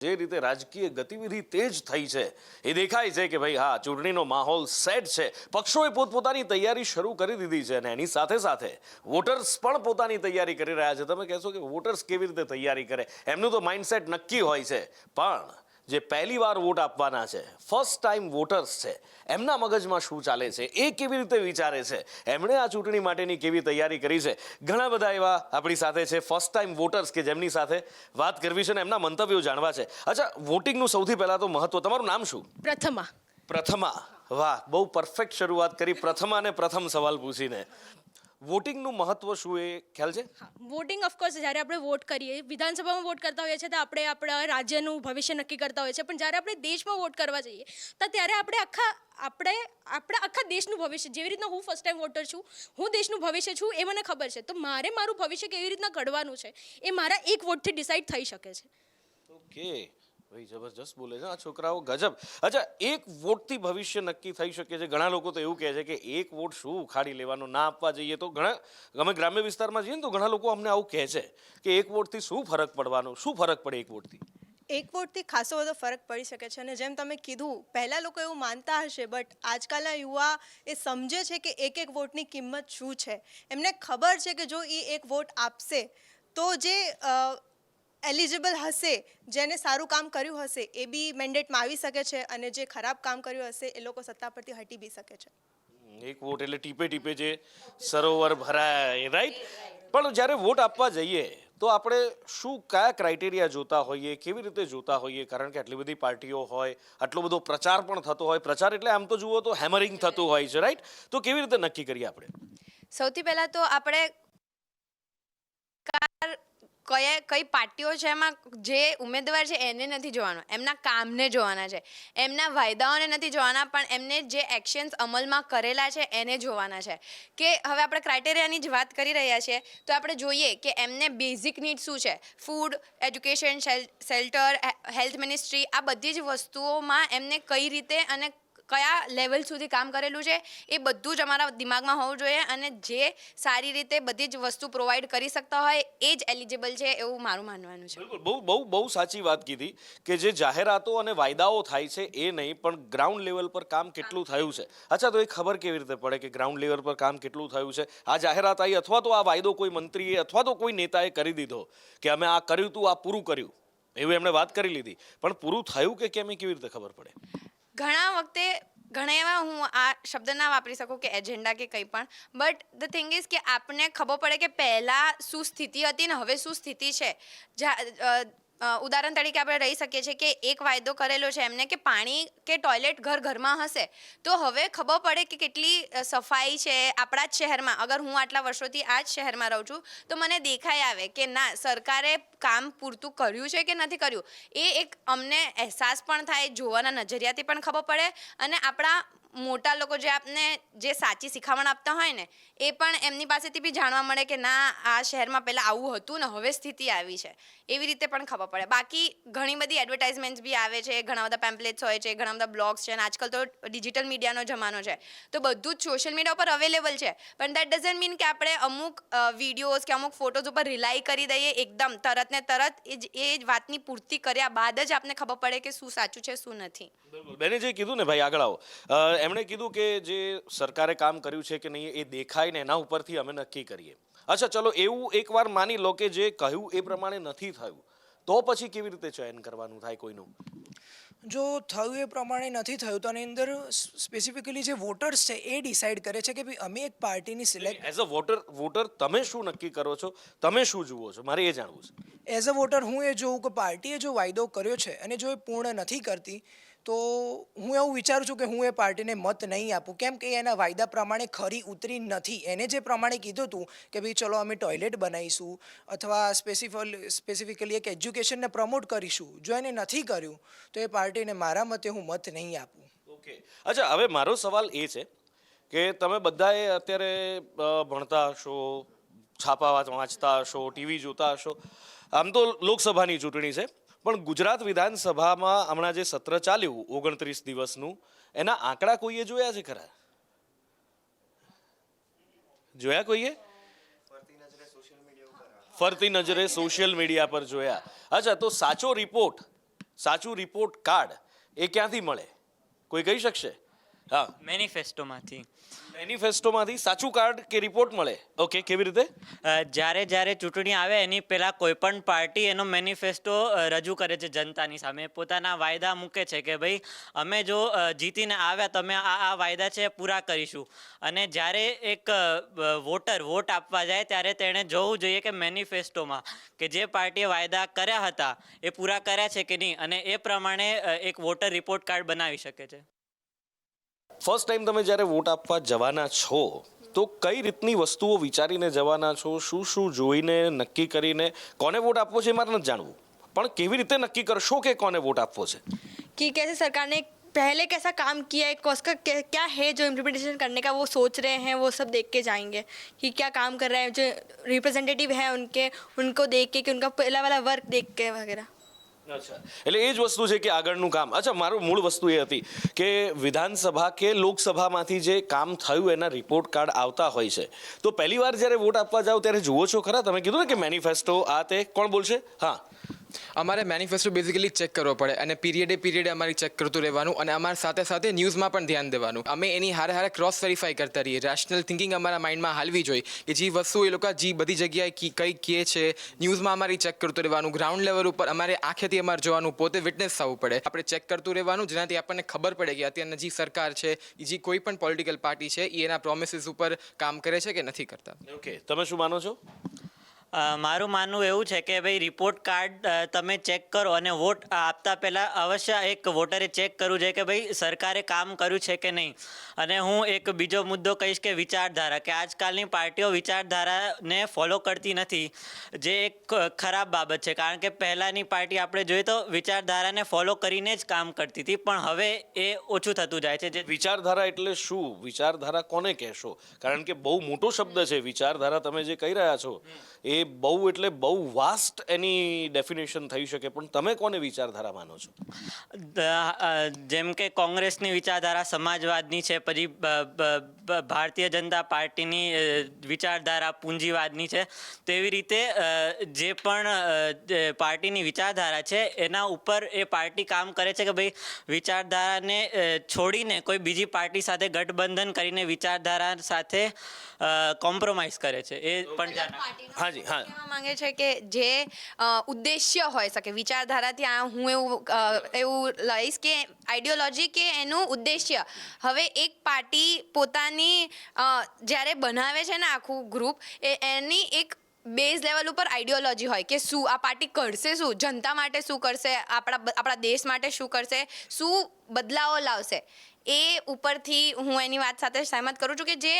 જે રીતે રાજકીય ગતિવિધિ તેજ થઈ છે એ દેખાય છે કે ભાઈ હા ચૂંટણીનો માહોલ સેટ છે. પક્ષોએ પોતપોતાની તૈયારી શરૂ કરી દીધી છે અને એની સાથે સાથે વોટર્સ પણ પોતાની તૈયારી કરી રહ્યા છે. તમે કહેશો કે વોટર્સ કેવી રીતે તૈયારી કરે, એમનું તો માઇન્ડસેટ નક્કી હોય છે, પણ જે પહેલી વાર વોટ આપવાના છે, ફર્સ્ટ ટાઈમ વોટર્સ છે, એમના મગજમાં શું ચાલે છે, એ કેવી રીતે વિચારે છે, એમણે આ ચૂંટણી માટેની કેવી તૈયારી કરી છે. ઘણા બધા એવા આપણી સાથે છે ફર્સ્ટ ટાઈમ વોટર્સ કે જેમની સાથે વાત કરવી છે અને એમના મંતવ્યો જાણવા છે. અચ્છા, વોટિંગનું સૌથી પહેલા તો મહત્વ, તમારું નામ શું? પ્રથમા. પ્રથમા, વાહ, બહુ પરફેક્ટ શરૂઆત કરી પ્રથમાને પ્રથમ સવાલ પૂછીને. વોટિંગનું મહત્વ શું એ ખ્યાલ છે? વોટિંગ ઓફકોર્સ જ્યારે આપણે વોટ કરીએ, વિધાનસભામાં વોટ કરતા હોઈએ છીએ તો આપણે આપણા રાજ્યનું ભવિષ્ય નક્કી કરતા હોઈએ છીએ, પણ જ્યારે આપણે દેશમાં વોટ કરવા જઈએ તો ત્યારે આપણે આખા દેશનું ભવિષ્ય, જેવી રીતના હું ફર્સ્ટ ટાઈમ વોટર છું, હું દેશનું ભવિષ્ય છું એ મને ખબર છે, તો મારે મારું ભવિષ્ય કેવી રીતના ઘડવાનું છે એ મારા એક વોટથી ડિસાઈડ થઈ શકે છે. ઓકે, ભાઈ જબરજસ્ત બોલે છે આ છોકરાઓ, ગજબ. અચ્છા, એક વોટથી ભવિષ્ય નક્કી થઈ શકે છે. ઘણા લોકો તો એવું કહે છે કે એક વોટ શું ઉખાડી લેવાનો, ના આપવા જઈએ તો. અમે ગ્રામ્ય વિસ્તારમાં જઈએ ને તો ઘણા લોકો અમને આવું કહે છે કે એક વોટથી શું ફરક પડવાનો, શું ફરક પડે એક વોટથી? એક વોટથી ખાસો બધો ફરક પડી શકે છે. અને જેમ તમે કીધું, પહેલાં લોકો એવું માનતા હશે, બટ આજકાલના યુવા એ સમજે છે કે એક વોટની કિંમત શું છે. એમને ખબર છે કે જો એ એક વોટ આપશે તો જે એલિજિબલ હશે, જેને સારું કામ કર્યું હશે એ બી મેન્ડેટમાં આવી શકે છે, અને જે ખરાબ કામ કર્યું હશે એ લોકો સત્તા પરથી હટી બી શકે છે. એક વોટ એટલે ટીપે ટીપે જે સરોવર ભરાય, રાઈટ? પણ જ્યારે વોટ આપવા જઈએ તો આપણે શું, કયા ક્રાઇટેરિયા જોતા હોઈએ, કેવી રીતે જોતા હોઈએ? કારણ કે આટલી બધી પાર્ટીઓ હોય, આટલો બધો પ્રચાર પણ થતો હોય. પ્રચાર એટલે આમ તો જુઓ તો હેમરિંગ થતું હોય છે, રાઈટ? તો કેવી રીતે નક્કી કરીએ આપણે? સૌથી પહેલાં તો આપણે કઈ પાર્ટીઓ છે એમાં જે ઉમેદવાર છે એને નથી જોવાનો, એમના કામને જોવાના છે. એમના વાયદાઓને નથી જોવાના, પણ એમને જે એક્શન્સ અમલમાં કરેલા છે એને જોવાના છે. કે હવે આપણે ક્રાઇટેરિયાની જ વાત કરી રહ્યા છીએ તો આપણે જોઈએ કે એમને બેઝિક નીડ શું છે. Food, education, shelter, health ministry, આ બધી જ વસ્તુઓમાં એમને કઈ રીતે અને કયા લેવલ સુધી કામ કરેલું છે એ બધું જ અમારા દિમાગમાં હોવું જોઈએ. અને જે સારી રીતે બધી જ વસ્તુ પ્રોવાઈડ કરી શકતા હોય એ જ એલિજિબલ છે, એવું મારું માનવાનું છે. બિલકુલ, બહુ બહુ બહુ સાચી વાત કીધી કે જે જાહેરાતો અને વાયદાઓ થાય છે એ નહીં, પણ ગ્રાઉન્ડ લેવલ પર કામ કેટલું થયું છે. અચ્છા, તો એ ખબર કેવી રીતે પડે કે ગ્રાઉન્ડ લેવલ પર કામ કેટલું થયું છે? આ જાહેરાત આવી અથવા તો આ વાયદો કોઈ મંત્રીએ અથવા તો કોઈ નેતાએ કરી દીધો કે અમે આ કર્યું હતું, આ પૂરું કર્યું, એવું એમણે વાત કરી લીધી, પણ પૂરું થયું કે કેમ એ કેવી રીતે ખબર પડે? ઘણા એવા, હું આ શબ્દ ના વાપરી શકું કે એજન્ડા કે કંઈ પણ, બટ ધ થિંગ ઇઝ કે આપણને ખબર પડે કે પહેલાં શું સ્થિતિ હતી ને હવે શું સ્થિતિ છે. ઉદાહરણ તરીકે આપણે રહી શકીએ છીએ કે એક વાયદો કરેલો છે એમને કે પાણી કે ટોયલેટ ઘરમાં હશે, તો હવે ખબર પડે કે કેટલી સફાઈ છે આપણા જ શહેરમાં. અગર હું આટલા વર્ષોથી આ જ શહેરમાં રહું છું તો મને દેખાઈ આવે કે ના, સરકારે કામ પૂરતું કર્યું છે કે નથી કર્યું, એ એક અમને અહેસાસ પણ થાય, જોવાના નજરિયાથી પણ ખબર પડે. અને આપણા મોટા લોકો જે આપને જે સાચી શિખામણ આપતા હોય ને, એ પણ એમની પાસેથી બી જાણવા મળે કે ના, આ શહેરમાં પહેલાં આવું હતું ને હવે સ્થિતિ આવી છે, એવી રીતે પણ ખબર પડે. બાકી ઘણી બધી એડવર્ટાઇઝમેન્ટ્સ બી આવે છે, ઘણા બધા પેમ્પલેટ્સ હોય છે, ઘણા બધા બ્લોગ્સ છે, અને આજકાલ તો ડિજિટલ મીડિયાનો જમાનો છે, તો બધું જ સોશિયલ મીડિયા ઉપર અવેલેબલ છે. પણ દેટ ડઝન્ટ મીન કે આપણે અમુક વિડીયોઝ કે અમુક ફોટોઝ ઉપર રિલાય કરી દઈએ એકદમ તરત ને તરત. એ જ વાતની પૂર્તિ કર્યા બાદ જ આપને ખબર પડે કે શું સાચું છે શું નથી. બેને જે કીધું ને ભાઈ, આગળ આવો. એમણે કીધું કે જે સરકારે કામ કર્યું છે કે નહીં એ દેખાય ને એના ઉપરથી અમે નક્કી કરીએ. અચ્છા, ચલો એવું એકવાર માની લો કે જે કહ્યું એ પ્રમાણે નથી થયું, તો પછી કેવી રીતે ચયન કરવાનું થાય કોઈનું? જો થયું એ પ્રમાણે નથી થયું તો આની અંદર સ્પેસિફિકલી જે વોટર્સ છે એ ડિસાઈડ કરે છે કે ભાઈ અમે એક પાર્ટીની સિલેક્ટ. એઝ અ વોટર તમે શું નક્કી કરો છો, તમે શું જુઓ છો, મારે એ જાણવું છે. એઝ અ વોટર હું એ જોઉં કે પાર્ટીએ જો વાયદો કર્યો છે અને જો એ પૂર્ણ નથી કરતી તો હું એવું વિચારું છું કે હું એ પાર્ટીને મત નહીં આપું. કેમ કે એના વાયદા પ્રમાણે ખરી ઉતરી નથી. એને જે પ્રમાણે કીધું હતું કે ભાઈ ચલો અમે ટોયલેટ બનાવીશું અથવા સ્પેસિફિકલી એક એજ્યુકેશનને પ્રમોટ કરીશું, જો એને નથી કર્યું તો એ પાર્ટીને મારા મતે હું મત નહીં આપું. ઓકે, અચ્છા, હવે મારો સવાલ એ છે કે તમે બધાએ અત્યારે ભણતા હશો, છાપા વાંચતા હશો, ટીવી જોતા હશો. આમ તો લોકસભાની ચૂંટણી છે, પણ ગુજરાત વિધાનસભામાં હમણાં જે સત્ર ચાલ્યું 29 દિવસનું, એના આંકડા કોઈએ જોયા છે ખરા? જોયા કોઈએ? ફરતી નજરે સોશિયલ મીડિયા પર જોયા. અચ્છા, તો સાચો રિપોર્ટ સાચું રિપોર્ટ કાર્ડ એ ક્યાંથી મળે, કોઈ કહી શકશે? હા, મેનિફેસ્ટોમાંથી. મેનિફેસ્ટોમાંથી સાચું કાર્ડ કે રિપોર્ટ મળે? ઓકે, કેવી રીતે? જ્યારે ચૂંટણી આવે એની પહેલાં કોઈ પણ પાર્ટી એનો મેનિફેસ્ટો રજૂ કરે છે જનતાની સામે, પોતાના વાયદા મૂકે છે કે ભાઈ અમે જો જીતીને આવ્યા તો અમે આ વાયદા છે એ પૂરા કરીશું. અને જ્યારે એક વોટર વોટ આપવા જાય ત્યારે તેણે જોવું જોઈએ કે મેનિફેસ્ટોમાં કે જે પાર્ટીએ વાયદા કર્યા હતા એ પૂરા કર્યા છે કે નહીં, અને એ પ્રમાણે એક વોટર રિપોર્ટ કાર્ડ બનાવી શકે છે. ફર્સ્ટ ટાઈમ તમે જ્યારે વોટ આપવા જવાના છો તો કઈ રીતની વસ્તુઓ વિચારીને જવાના છો, શું શું જોઈને નક્કી કરીને? કોને વોટ આપવો છે એ મારે નથી જાણવું, પણ કેવી રીતે નક્કી કરશો કે કોને વોટ આપવો છે? कि कैसे सरकार ने पहले कैसा काम किया है, उसका क्या है जो इम्प्लीमेंटेशन करने का वो सोच रहे हैं, वो सब देख के जाएंगे कि क्या काम कर रहे हैं, जो रिप्रेजेंटेटिव हैं उनको देख के कि उनका पहला वाला वर्क देख के वगैरह. અચ્છા, એટલે એ જ વસ્તુ છે કે આગળનું કામ. અચ્છા, મારું મૂળ વસ્તુ એ હતી કે વિધાનસભા કે લોકસભામાંથી જે કામ થયું એના રિપોર્ટ કાર્ડ આવતા હોય છે, તો પહેલી વાર જ્યારે વોટ આપવા જાઓ ત્યારે જુઓ છો ખરા? તમે કીધું ને કે મેનિફેસ્ટો આ તે, કોણ બોલશે? હા, અમારે મેનિફેસ્ટો બેઝિકલી ચેક કરવો પડે અને પીરિયડે અમારી ચેક કરતું રહેવાનું, અને અમારી સાથે સાથે ન્યૂઝમાં પણ ધ્યાન દેવાનું. અમે એની હારે ક્રોસ વેરીફાઈ કરતા રહીએ. રેશનલ થિંકિંગ અમારા માઇન્ડમાં હાલવી જોઈએ કે જે વસ્તુ એ લોકો જે બધી જગ્યાએ કઈ કહે છે, ન્યૂઝમાં અમારી ચેક કરતું રહેવાનું. ગ્રાઉન્ડ લેવલ ઉપર અમારે આંખેથી અમારે જોવાનું, પોતે વિટનેસ થવું પડે. આપણે ચેક કરતું રહેવાનું, જેનાથી આપણને ખબર પડે કે અત્યારની જે સરકાર છે, જે કોઈ પણ પોલિટિકલ પાર્ટી છે, એ એના પ્રોમિસીસ ઉપર કામ કરે છે કે નથી કરતા. ઓકે, તમે શું માનો છો? મારું માનવું એવું છે કે ભાઈ રિપોર્ટ કાર્ડ તમે ચેક કરો, અને વોટ આપતા પહેલાં અવશ્ય એક વોટરે ચેક કરવું જોઈએ કે ભાઈ સરકારે કામ કર્યું છે કે નહીં. અને હું એક બીજો મુદ્દો કહીશ કે વિચારધારા, કે આજકાલની પાર્ટીઓ વિચારધારાને ફોલો કરતી નથી, જે એક ખરાબ બાબત છે. કારણ કે પહેલાંની પાર્ટી આપણે જોઈએ તો વિચારધારાને ફોલો કરીને જ કામ કરતી હતી, પણ હવે એ ઓછું થતું જાય છે. જે વિચારધારા એટલે શું? વિચારધારા કોને કહેશો? કારણ કે બહુ મોટો શબ્દ છે વિચારધારા. તમે જે કહી રહ્યા છો એ બહુ એટલે બહુ વાસ્ટ એની ડેફિનેશન થઈ શકે, પણ તમે કોને વિચારધારા માનો છો? જેમ કે કોંગ્રેસની વિચારધારા સમાજવાદની છે, પછી ભારતીય જનતા પાર્ટીની વિચારધારા પૂંજીવાદની છે. તો એવી રીતે જે પણ પાર્ટીની વિચારધારા છે એના ઉપર એ પાર્ટી કામ કરે છે કે ભાઈ વિચારધારાને છોડીને કોઈ બીજી પાર્ટી સાથે ગઠબંધન કરીને વિચારધારા સાથે કોમ્પ્રોમાઇઝ કરે છે. એ પણ હાજી, હા, કહેવા માંગે છે કે જે ઉદ્દેશ્ય હોય શકે વિચારધારાથી, હું એવું લઈશ કે આઈડિયોલોજી કે એનું ઉદ્દેશ્ય. હવે એક પાર્ટી પોતાની જ્યારે બનાવે છે ને આખું ગ્રુપ, એની એક બેઝ લેવલ ઉપર આઈડિયોલોજી હોય કે શું આ પાર્ટી કરશે, શું જનતા માટે શું કરશે, આપણા દેશ માટે શું કરશે, શું બદલાવો લાવશે. એ ઉપરથી હું એની વાત સાથે સહેમત કરું છું કે જે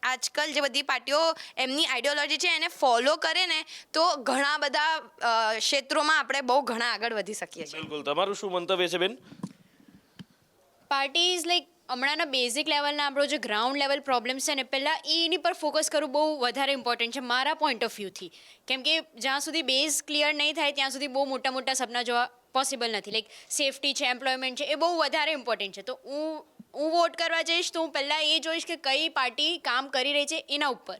આજકાલ જે બધી પાર્ટીઓ એમની આઈડિયોલોજી છે એને ફોલો કરે ને, તો ઘણા બધા ક્ષેત્રોમાં આપણે બહુ ઘણા આગળ વધી શકીએ છીએ. બિલકુલ. તમારું શું મંતવ્ય છે બેન? પાર્ટીઝ લાઈક હમણાંના બેઝિક લેવલના આપણો જે ગ્રાઉન્ડ લેવલ પ્રોબ્લેમ્સ છે ને, પહેલાં એની પર ફોકસ કરવું બહુ વધારે ઇમ્પોર્ટન્ટ છે મારા પોઈન્ટ ઓફ વ્યૂથી. કેમ કે જ્યાં સુધી બેઝ ક્લિયર નહીં થાય ત્યાં સુધી બહુ મોટા મોટા સપના જોવા પોસિબલ નથી. લાઈક સેફટી છે, એમ્પ્લોયમેન્ટ છે, એ બહુ વધારે ઇમ્પોર્ટન્ટ છે. તો હું વોટ કરવા જઈશ તો હું પહેલાં એ જોઈશ કે કઈ પાર્ટી કામ કરી રહી છે એના ઉપર.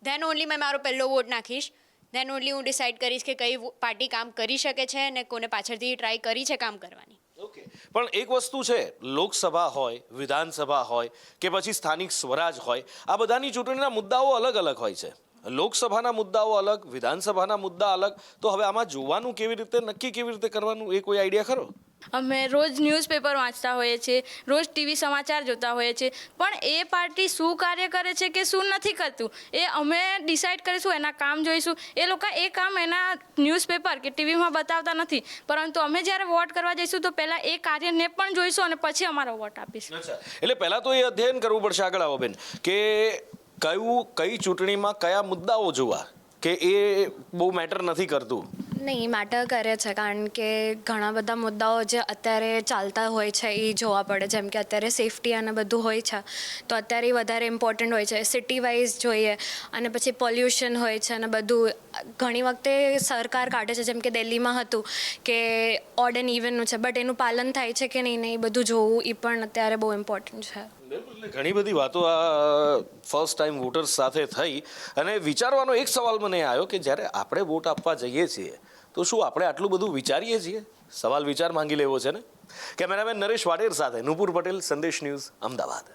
ધેન ઓનલી મેં મારો પહેલો વોટ નાખીશ. ધેન ઓનલી હું ડિસાઇડ કરીશ કે કઈ પાર્ટી કામ કરી શકે છે અને કોને પાછળથી ટ્રાય કરી છે કામ કરવાની. ઓકે, પણ એક વસ્તુ છે, લોકસભા હોય, વિધાનસભા હોય કે પછી સ્થાનિક સ્વરાજ હોય, આ બધાની ચૂંટણીના મુદ્દાઓ અલગ અલગ હોય છે. લોકસભાના મુદ્દાઓ અલગ, વિધાનસભાના મુદ્દા અલગ. તો હવે આમાં જોવાનું કેવી રીતે, નક્કી કેવી રીતે કરવાનું, એ કોઈ આઈડિયા ખરો? અમે રોજ ન્યૂઝપેપર વાંચતા હોઈએ છીએ, રોજ ટીવી સમાચાર જોતા હોઈએ છીએ, પણ એ પાર્ટી શું કાર્ય કરે છે કે શું નથી કરતું એ અમે ડિસાઇડ કરીશું, એના કામ જોઈશું. એ લોકો એ કામ એના ન્યૂઝપેપર કે ટીવીમાં બતાવતા નથી, પરંતુ અમે જ્યારે વોટ કરવા જઈશું તો પહેલાં એ કાર્યને પણ જોઈશું અને પછી અમારો વોટ આપીશું. અચ્છા, એટલે પહેલાં તો એ અધ્યયન કરવું પડશે. આગળ આવો બેન, કે કઈ ચૂંટણીમાં કયા મુદ્દાઓ જોવા, કે એ બહુ મેટર નથી કરતું? નહીં, મેટર કરે છે. કારણ કે ઘણા બધા મુદ્દાઓ જે અત્યારે ચાલતા હોય છે એ જોવા પડે. જેમ કે અત્યારે સેફટી અને બધું હોય છે, તો અત્યારે વધારે ઇમ્પોર્ટન્ટ હોય છે. સિટી વાઇઝ જોઈએ, અને પછી પોલ્યુશન હોય છે અને બધું. ઘણી વખતે સરકાર કાઢે છે, જેમ કે દિલ્હીમાં હતું કે ઓડ એન્ડ ઇવનનું છે, બટ એનું પાલન થાય છે કે નહીં, એ બધું જોવું એ પણ અત્યારે બહુ ઇમ્પોર્ટન્ટ છે. ઘણી બધી વાતો આ ફર્સ્ટ ટાઈમ વોટર્સ સાથે થઈ, અને વિચારવાનો એક સવાલ મને આવ્યો કે જ્યારે આપણે વોટ આપવા જઈએ છીએ તો શું આપણે આટલું બધું વિચારીએ છીએ? સવાલ વિચાર માંગી લેવો છે ને. કેમેરામેન નરેશ વાડેર સાથે નુપુર પટેલ, સંદેશ ન્યૂઝ, અમદાવાદ.